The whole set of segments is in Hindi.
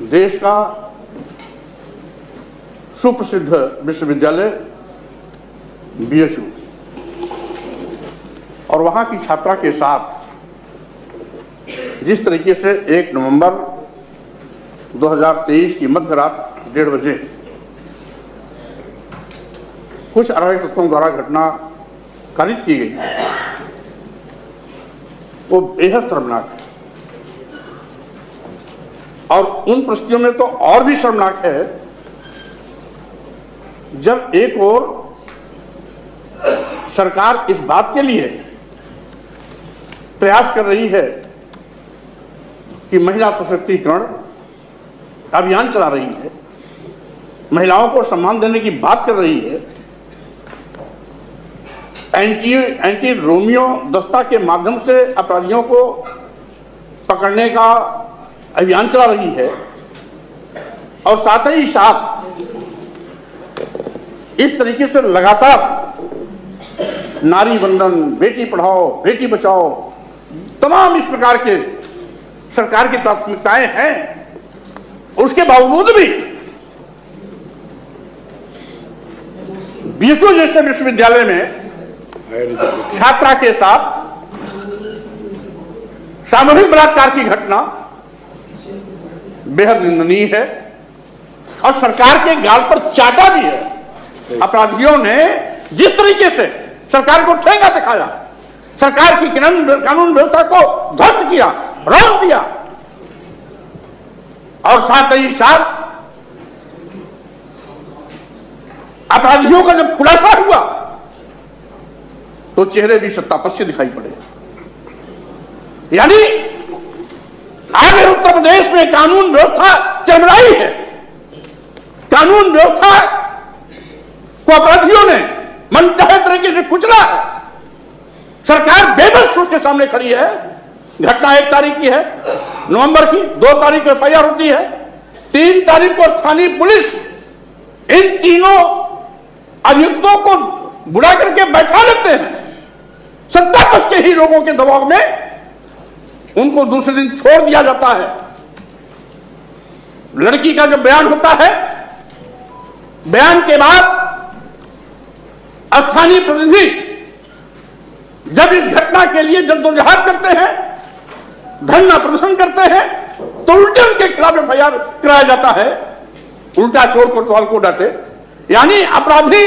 देश का सुप्रसिद्ध विश्वविद्यालय बीएचयू और वहां की छात्रा के साथ जिस तरीके से 1 नवंबर 2023 की मध्य रात 1:30 बजे कुछ अराजक तत्वों द्वारा घटना कारित की गई, वो बेहद शर्मनाक है। और उन परिस्थितियों में तो और भी शर्मनाक है जब एक ओर सरकार इस बात के लिए प्रयास कर रही है कि महिला सशक्तिकरण अभियान चला रही है, महिलाओं को सम्मान देने की बात कर रही है, एंटी रोमियो दस्ता के माध्यम से अपराधियों को पकड़ने का अभियान चला रही है, और साथ ही साथ इस तरीके से लगातार नारी वंदन, बेटी पढ़ाओ, बेटी बचाओ, तमाम इस प्रकार के सरकार की प्राथमिकताएं हैं, उसके बावजूद भी बीएचयू जैसे विश्वविद्यालय में छात्रा के साथ सामूहिक बलात्कार की घटना बेहद निंदनीय है और सरकार के गाल पर चाटा भी है। अपराधियों ने जिस तरीके से सरकार को ठेंगा दिखाया, सरकार की कानून व्यवस्था को ध्वस्त किया, रौंद दिया, और साथ ही साथ अपराधियों का जब खुलासा हुआ तो चेहरे भी सत्तापच से दिखाई पड़े। यानी आज उत्तर प्रदेश में कानून व्यवस्था चरमराई है। कानून व्यवस्था को अपराधियों ने मनचाहे तरीके से कुचला है। सरकार बेबस उसके सामने खड़ी है। घटना 1 तारीख की है, नवंबर की, 2 तारीख को एफआईआर होती है, 3 तारीख को स्थानीय पुलिस इन तीनों अभियुक्तों को बुला करके बैठा लेते हैं। सत्तापक्ष के ही लोगों के दबाव में उनको दूसरे दिन छोड़ दिया जाता है। लड़की का जब बयान होता है, बयान के बाद स्थानीय प्रतिनिधि जब इस घटना के लिए जद्दोजहद करते हैं, धरना प्रदर्शन करते हैं, तो उल्टे उनके खिलाफ एफआईआर कराया जाता है। उल्टा चोर कोतवाल को डांटे। यानी अपराधी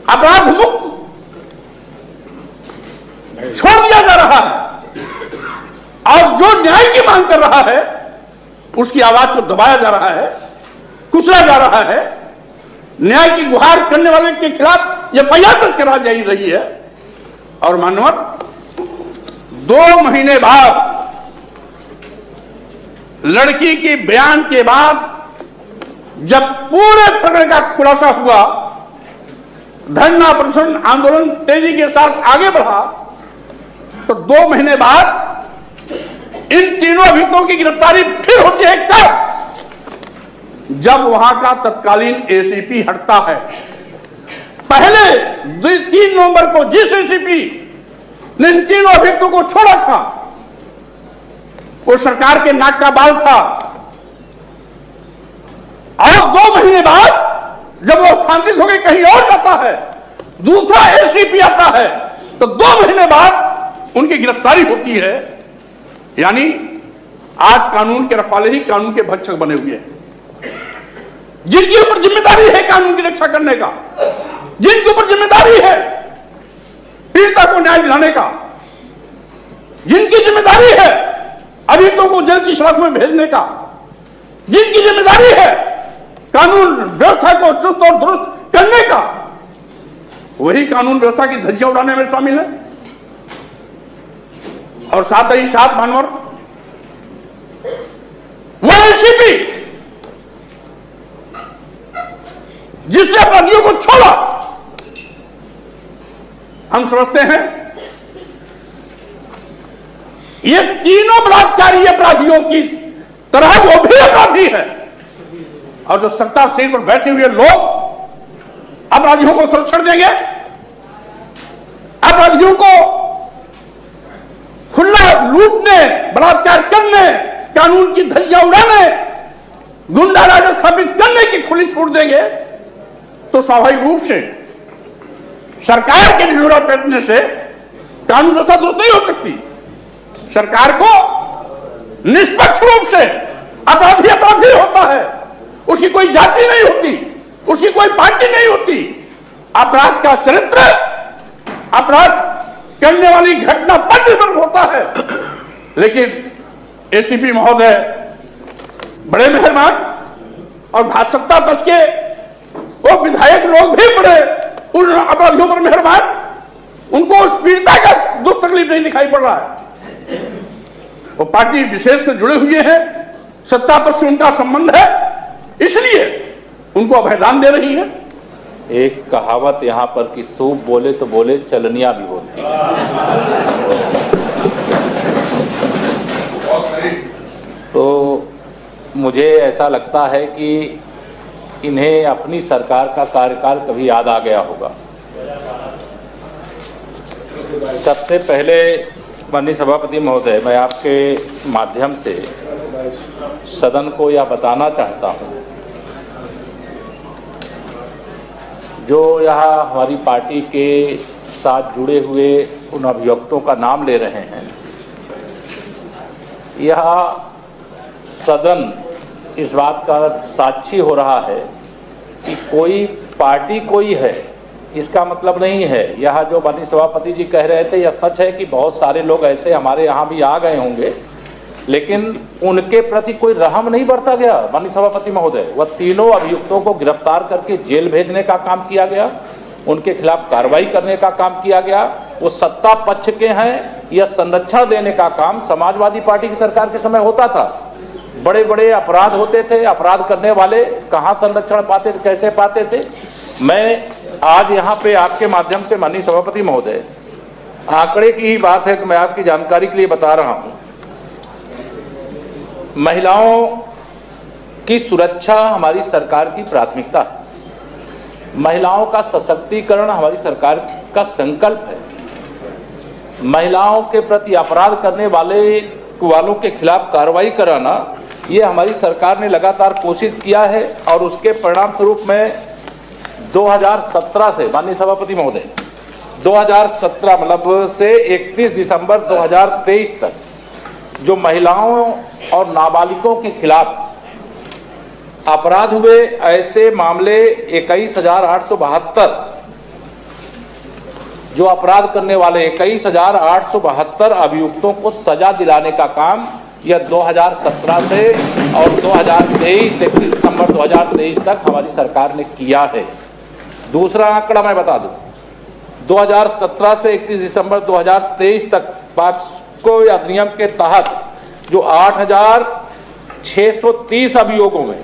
अपराध मुक्त छोड़ दिया जा रहा है, और जो न्याय की मांग कर रहा है उसकी आवाज को दबाया जा रहा है, कुचला जा रहा है। न्याय की गुहार करने वाले के खिलाफ एफआईआर दर्ज करा जा रही है। और मानवर 2 महीने बाद लड़की के बयान के बाद जब पूरे प्रकरण का खुलासा हुआ, धरना प्रदर्शन आंदोलन तेजी के साथ आगे बढ़ा, तो 2 महीने बाद इन तीनों अभियुक्तों की गिरफ्तारी फिर होती है। कब? जब वहां का तत्कालीन एसीपी हटता है। पहले 3 नवंबर को जिस एसीपी ने इन तीनों अभियुक्तों को छोड़ा था, वो सरकार के नाक का बाल था। और 2 महीने बाद जब वो स्थानांतरित होकर कहीं और जाता है, दूसरा एसीपी आता है, तो 2 महीने बाद उनकी गिरफ्तारी होती है। यानी आज कानून के रखवाले ही कानून के भक्षक बने हुए हैं। जिनके ऊपर जिम्मेदारी है कानून की रक्षा करने का, जिनके ऊपर जिम्मेदारी है पीड़िता को न्याय दिलाने का, जिनकी जिम्मेदारी है अभियुक्तों को जेल की सलाख में भेजने का, जिनकी जिम्मेदारी है कानून व्यवस्था को चुस्त और दुरुस्त करने का, वही कानून व्यवस्था की धज्जियां उड़ाने में शामिल है। और साथ ही साथ मानवर वो एसीपी जिससे अपराधियों को छोड़ा, हम समझते हैं ये तीनों बलात्कारी अपराधियों की तरह वो भी अपराधी है। और जो सत्ता सीट पर बैठे हुए लोग अपराधियों को संरक्षण देंगे, अपराधियों को खुला लूटने, बलात्कार करने कानून की धज्जियां उड़ाने, गुंडा राज स्थापित करने की खुली छूट देंगे तो स्वाभाविक रूप से सरकार के ढिंढोरा पीटने से कानून व्यवस्था दुरुस्त नहीं हो सकती। सरकार को निष्पक्ष रूप से अपराधी अपराधी होता है, उसकी कोई जाति नहीं होती, उसकी कोई पार्टी नहीं होती। अपराध का चरित्र अपराध करने वाली घटना पर निर्भर होता है। लेकिन एसीपी महोदय बड़े मेहरबान और भाजपा सत्ता पक्ष के वो विधायक लोग भी बड़े उन अपराधियों पर मेहरबान, उनको उस पीड़िता का दुख तकलीफ नहीं दिखाई पड़ रहा है। वो पार्टी विशेष से जुड़े हुए हैं, सत्ता पक्ष से उनका संबंध है, इसलिए उनको अभयदान दे रही है। एक कहावत यहाँ पर कि सूप बोले तो बोले, चलनिया भी बोलती तो मुझे ऐसा लगता है कि इन्हें अपनी सरकार का कार्यकाल कभी याद आ गया होगा। सबसे पहले माननीय सभापति महोदय, मैं आपके माध्यम से सदन को यह बताना चाहता हूँ, जो यहाँ हमारी पार्टी के साथ जुड़े हुए उन अभियुक्तों का नाम ले रहे हैं, यह सदन इस बात का साक्षी हो रहा है कि कोई पार्टी कोई है इसका मतलब नहीं है। यह जो माननीय सभापति जी कह रहे थे, यह सच है कि बहुत सारे लोग ऐसे हमारे यहाँ भी आ गए होंगे, लेकिन उनके प्रति कोई रहम नहीं बरता गया। माननीय सभापति महोदय, वह तीनों अभियुक्तों को गिरफ्तार करके जेल भेजने का काम किया गया, उनके खिलाफ कार्रवाई करने का काम किया गया। वो सत्ता पक्ष के हैं, यह संरक्षण देने का काम समाजवादी पार्टी की सरकार के समय होता था। बड़े बड़े अपराध होते थे, अपराध करने वाले कहाँ संरक्षण पाते थे, कैसे पाते थे। मैं आज यहाँ पे आपके माध्यम से माननीय सभापति महोदय, आंकड़े की ही बात है कि मैं आपकी जानकारी के लिए बता रहा हूँ। महिलाओं की सुरक्षा हमारी सरकार की प्राथमिकता है, महिलाओं का सशक्तिकरण हमारी सरकार का संकल्प है। महिलाओं के प्रति अपराध करने वालों के खिलाफ कार्रवाई कराना, ये हमारी सरकार ने लगातार कोशिश किया है और उसके परिणाम स्वरूप में 2017 से माननीय सभापति महोदय 2017 मतलब से 31 दिसंबर 2023 तक जो महिलाओं और नाबालिगों के खिलाफ अपराध हुए, ऐसे मामले 21,872, जो अपराध करने वाले 21,872 अभियुक्तों को सजा दिलाने का काम यह 2017 से और 2023 31 दिसंबर 2023 तक हमारी सरकार ने किया है। दूसरा आंकड़ा मैं बता दूं, 2017 से 31 दिसंबर 2023 तक पॉक्सो अधिनियम के तहत जो 8,630 अभियोगों में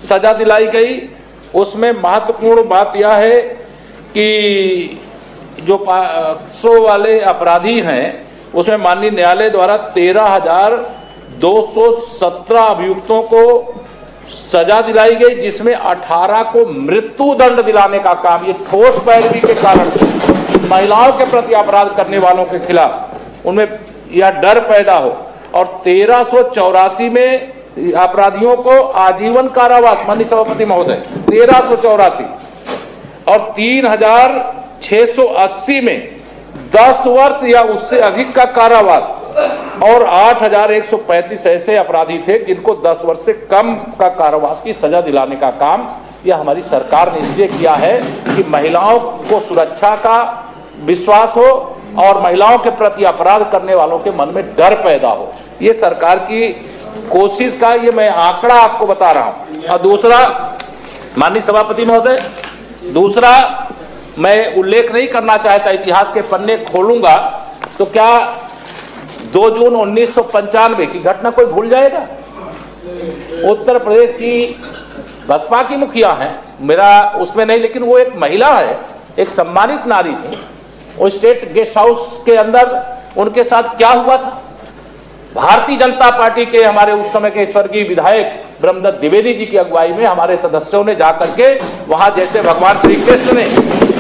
सजा दिलाई गई, उसमें महत्वपूर्ण बात यह है कि जो पॉक्सो वाले अपराधी हैं उसमें माननीय न्यायालय द्वारा 13,217 अभियुक्तों को सजा दिलाई गई, जिसमें 18 को मृत्यु दंड दिलाने का काम, ये ठोस पैरवी के कारण महिलाओं के प्रति अपराध करने वालों के खिलाफ उनमें यह डर पैदा हो, और 1384 में अपराधियों को आजीवन कारावास, माननीय सभापति महोदय 1384, और 3,680 में 10 वर्ष या उससे अधिक का कारावास, और 8,135 ऐसे अपराधी थे जिनको 10 वर्ष से कम का कारावास की सजा दिलाने का काम यह हमारी सरकार ने इसलिए किया है कि महिलाओं को सुरक्षा का विश्वास हो और महिलाओं के प्रति अपराध करने वालों के मन में डर पैदा हो। ये सरकार की कोशिश का ये मैं आंकड़ा आपको बता रहा हूं। और दूसरा माननीय सभापति महोदय, दूसरा मैं उल्लेख नहीं करना चाहता, इतिहास के पन्ने खोलूंगा तो क्या 2 जून 1995 की घटना कोई भूल जाएगा? उत्तर प्रदेश की बसपा की मुखिया है, मेरा उसमें नहीं, लेकिन वो एक महिला है, एक सम्मानित नारी थी। वो स्टेट गेस्ट हाउस के अंदर उनके साथ क्या हुआ था? भारतीय जनता पार्टी के हमारे उस समय के स्वर्गीय विधायक ब्रह्मदत्त द्विवेदी जी की अगुवाई में हमारे सदस्यों ने जाकर के वहां, जैसे भगवान श्री कृष्ण ने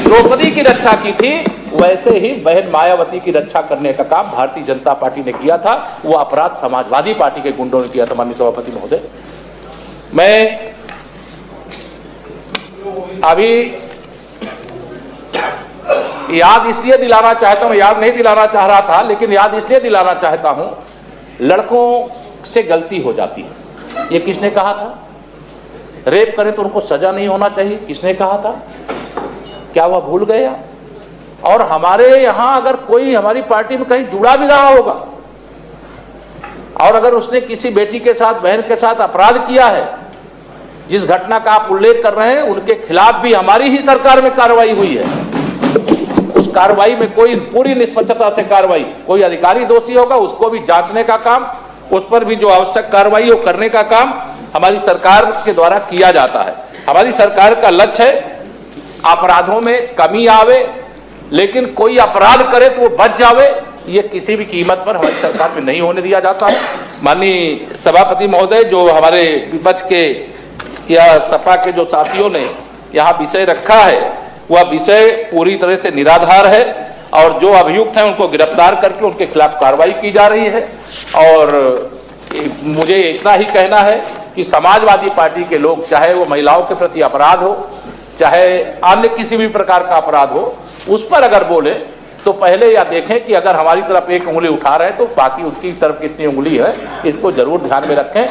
द्रौपदी की रक्षा की थी, वैसे ही बहन मायावती की रक्षा करने का काम भारतीय जनता पार्टी ने किया था। वो अपराध समाजवादी पार्टी के गुंडों ने किया था। माननीय सभापति महोदय, मैं अभी याद इसलिए दिलाना चाहता हूं, याद नहीं दिलाना चाह रहा था, लेकिन याद इसलिए दिलाना चाहता हूं, लड़कों से गलती हो जाती है। ये किसने कहा था? रेप करे तो उनको सजा नहीं होना चाहिए, किसने कहा था? क्या वह भूल गए? और हमारे यहां अगर कोई हमारी पार्टी में कहीं जुड़ा भी रहा होगा और अगर उसने किसी बेटी के साथ, बहन के साथ अपराध किया है, जिस घटना का आप उल्लेख कर रहे हैं, उनके खिलाफ भी हमारी ही सरकार में कार्रवाई हुई है। उस कार्रवाई में कोई पूरी निष्पक्षता से कार्रवाई, कोई अधिकारी दोषी होगा उसको भी जांचने का काम, उस पर भी जो आवश्यक कार्रवाई हो करने का काम हमारी सरकार के द्वारा किया जाता है। हमारी सरकार का लक्ष्य है अपराधों में कमी आवे, लेकिन कोई अपराध करे तो वो बच जावे, ये किसी भी कीमत पर हमारी सरकार में नहीं होने दिया जाता है। माननीय सभापति महोदय, जो हमारे विपक्ष के या सपा के जो साथियों ने यहाँ विषय रखा है, वह विषय पूरी तरह से निराधार है और जो अभियुक्त हैं उनको गिरफ्तार करके उनके खिलाफ कार्रवाई की जा रही है। और मुझे इतना ही कहना है कि समाजवादी पार्टी के लोग, चाहे वो महिलाओं के प्रति अपराध हो, चाहे अन्य किसी भी प्रकार का अपराध हो, उस पर अगर बोले तो पहले यह देखें कि अगर हमारी तरफ एक उंगली उठा रहे हैं तो बाकी उनकी तरफ कितनी उंगली है, इसको जरूर ध्यान में रखें।